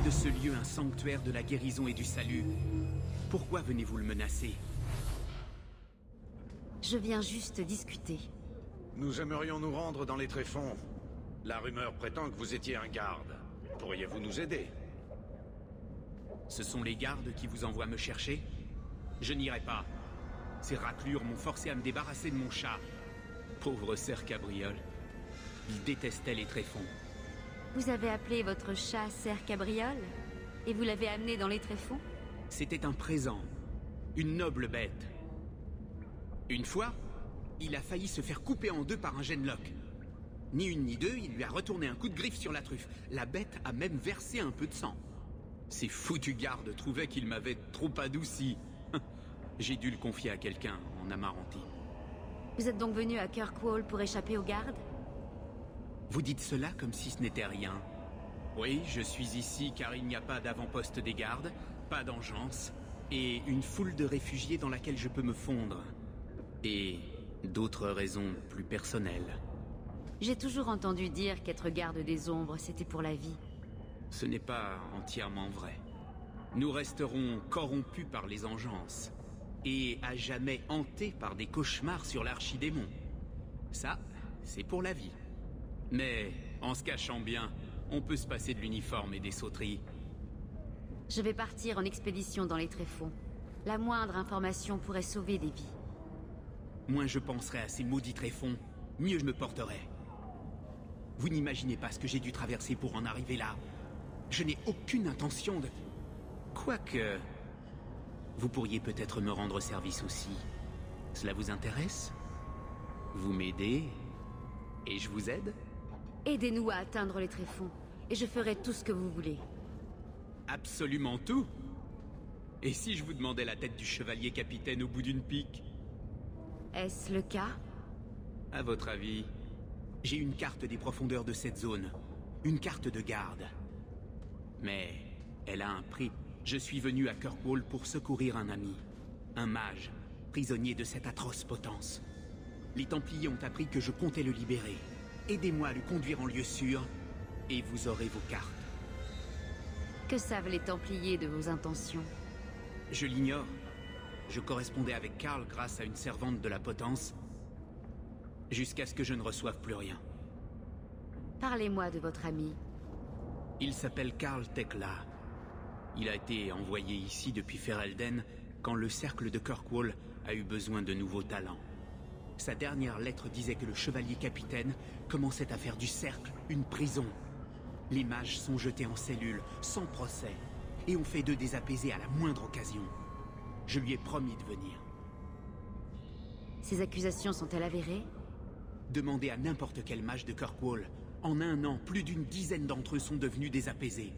de ce lieu un sanctuaire de la guérison et du salut. Pourquoi venez-vous le menacer? Je viens juste discuter. Nous aimerions nous rendre dans les tréfonds. La rumeur prétend que vous étiez un garde. Pourriez-vous nous aider? Ce sont les gardes qui vous envoient me chercher? Je n'irai pas. Ces raclures m'ont forcé à me débarrasser de mon chat. Pauvre Ser Cabriole. Il détestait les tréfonds. Vous avez appelé votre chat Ser Cabriole? Et vous l'avez amené dans les tréfonds? C'était un présent. Une noble bête. Une fois, il a failli se faire couper en deux par un Genlock. Ni une ni deux, il lui a retourné un coup de griffe sur la truffe. La bête a même versé un peu de sang. Ces foutus gardes trouvaient qu'il m'avait trop adouci. J'ai dû le confier à quelqu'un en Amarantie. Vous êtes donc venu à Kirkwall pour échapper aux gardes? Vous dites cela comme si ce n'était rien. Oui, je suis ici car il n'y a pas d'avant-poste des gardes, pas d'engeance, et une foule de réfugiés dans laquelle je peux me fondre. Et d'autres raisons plus personnelles. J'ai toujours entendu dire qu'être garde des ombres, c'était pour la vie. Ce n'est pas entièrement vrai. Nous resterons corrompus par les engeances, et à jamais hantés par des cauchemars sur l'archidémon. Ça, c'est pour la vie. Mais, en se cachant bien, on peut se passer de l'uniforme et des sauteries. Je vais partir en expédition dans les tréfonds. La moindre information pourrait sauver des vies. Moins je penserai à ces maudits tréfonds, mieux je me porterai. Vous n'imaginez pas ce que j'ai dû traverser pour en arriver là. Je n'ai aucune intention de... Quoique... Vous pourriez peut-être me rendre service aussi. Cela vous intéresse? Vous m'aidez, et je vous aide? Aidez-nous à atteindre les tréfonds, et je ferai tout ce que vous voulez. Absolument tout? Et si je vous demandais la tête du chevalier capitaine au bout d'une pique? Est-ce le cas? À votre avis? J'ai une carte des profondeurs de cette zone. Une carte de garde. Mais elle a un prix. Je suis venu à Kirkwall pour secourir un ami. Un mage, prisonnier de cette atroce potence. Les Templiers ont appris que je comptais le libérer. Aidez-moi à le conduire en lieu sûr, et vous aurez vos cartes. Que savent les Templiers de vos intentions? Je l'ignore. Je correspondais avec Karl grâce à une servante de la potence, jusqu'à ce que je ne reçoive plus rien. Parlez-moi de votre ami. Il s'appelle Karl Tekla. Il a été envoyé ici depuis Ferelden quand le cercle de Kirkwall a eu besoin de nouveaux talents. Sa dernière lettre disait que le chevalier capitaine commençait à faire du cercle une prison. Les mages sont jetés en cellule, sans procès, et on fait d'eux des apaisés à la moindre occasion. Je lui ai promis de venir. Ces accusations sont-elles avérées? Demandez à n'importe quel mage de Kirkwall. En un an, plus d'une dizaine d'entre eux sont devenus des apaisés.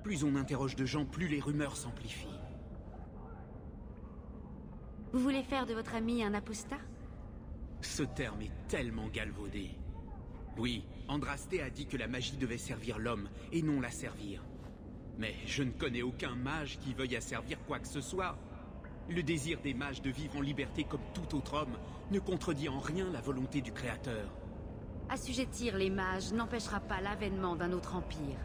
Plus on interroge de gens, plus les rumeurs s'amplifient. Vous voulez faire de votre ami un apostat? Ce terme est tellement galvaudé. Oui, Andrasté a dit que la magie devait servir l'homme, et non la servir. Mais je ne connais aucun mage qui veuille asservir quoi que ce soit. Le désir des mages de vivre en liberté comme tout autre homme ne contredit en rien la volonté du Créateur. Assujettir les mages n'empêchera pas l'avènement d'un autre empire.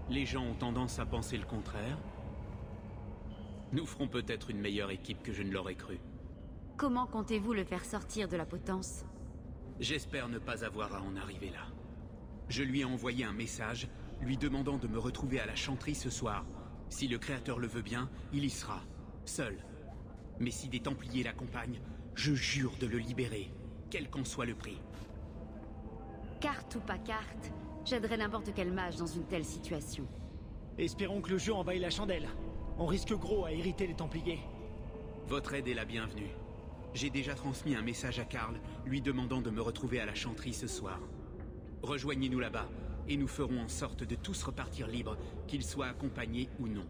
Les gens ont tendance à penser le contraire. Nous ferons peut-être une meilleure équipe que je ne l'aurais cru. Comment comptez-vous le faire sortir de la potence? J'espère ne pas avoir à en arriver là. Je lui ai envoyé un message, lui demandant de me retrouver à la chanterie ce soir. Si le Créateur le veut bien, il y sera, seul. Mais si des Templiers l'accompagnent, je jure de le libérer, quel qu'en soit le prix. Carte ou pas carte, j'aiderai n'importe quel mage dans une telle situation. Espérons que le jeu envahisse la chandelle. On risque gros à hériter les Templiers. Votre aide est la bienvenue. J'ai déjà transmis un message à Karl, lui demandant de me retrouver à la chanterie ce soir. Rejoignez-nous là-bas, et nous ferons en sorte de tous repartir libres, qu'ils soient accompagnés ou non.